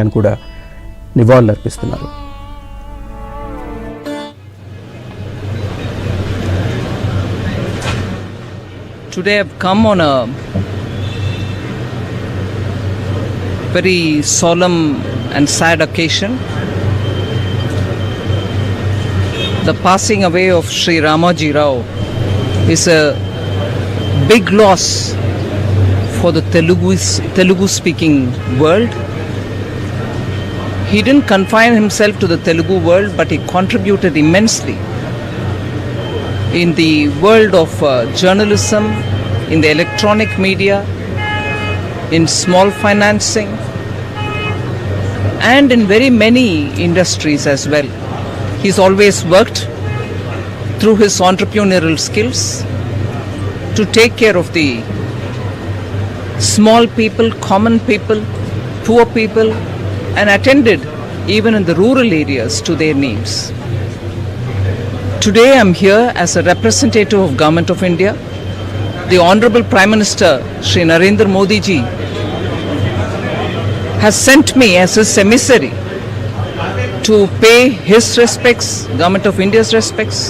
అని కూడా నివాళులర్పిస్తున్నారు. Today I've come on a very solemn and sad occasion. The passing away of Sri Ramoji Rao is a big loss for the Telugu speaking world. He didn't confine himself to the Telugu world, but he contributed immensely in the world of journalism, in the electronic media, in small financing, and in very many industries as well. He's always worked through his entrepreneurial skills to take care of the small people, common people, poor people, and attended even in the rural areas to their needs. Today I'm here as a representative of Government of India. The Honorable Prime Minister Shri Narendra Modi ji has sent me as his emissary to pay his respects, Government of India's respects,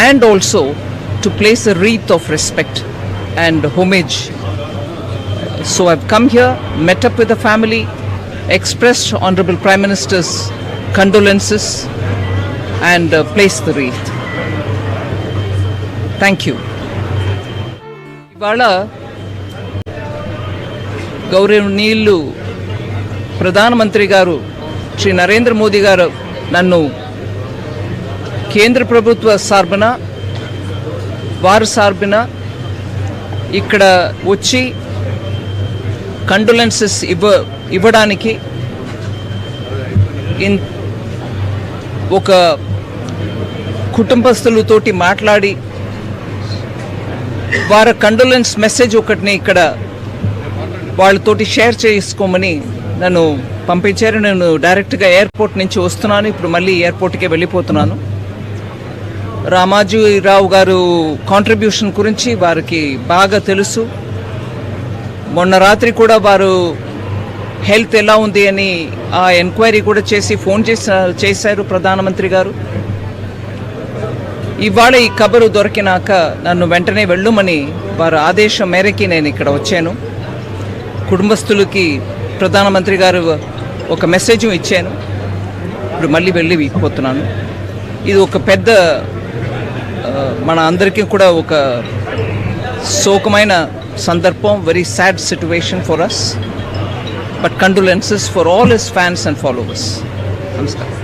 and also to place a wreath of respect and homage. So I've come here, met up with the family, expressed Honorable Prime Minister's condolences and placed the wreath. Thank you. ఇవాళ గౌరవనీయులు ప్రధానమంత్రి గారు శ్రీ నరేంద్ర మోదీ గారు నన్ను కేంద్ర ప్రభుత్వ సార్బన వారి సార్బన ఇక్కడ వచ్చి కండోలెన్సెస్ ఇవ్వడానికి ఒక కుటుంబస్తులతోటి మాట్లాడి వారి కండోలెన్స్ మెసేజ్ ఒకటిని ఇక్కడ వాళ్ళతోటి షేర్ చేసుకోమని నన్ను పంపించారు. నేను డైరెక్ట్గా ఎయిర్పోర్ట్ నుంచి వస్తున్నాను. ఇప్పుడు మళ్ళీ ఎయిర్పోర్ట్కే వెళ్ళిపోతున్నాను. రామాజీ రావు గారు కాంట్రిబ్యూషన్ గురించి వారికి బాగా తెలుసు. మొన్న రాత్రి కూడా వారు హెల్త్ ఎలా ఉంది అని ఆ ఎంక్వైరీ కూడా చేసి ఫోన్ చేశారు ప్రధానమంత్రి గారు. ఇవాళ ఈ కబరు దొరికినాక నన్ను వెంటనే వెళ్ళమని వారి ఆదేశం మేరకి నేను ఇక్కడ వచ్చాను. కుటుంబస్తులకి ప్రధానమంత్రి గారు ఒక మెసేజ్ ఇచ్చాను. ఇప్పుడు మళ్ళీ వెళ్ళిపోతున్నాను. ఇది ఒక పెద్ద మన అందరికీ కూడా ఒక శోకమైన సందర్భం, very sad situation for us, but condolences for all his fans and followers. నమస్కారం.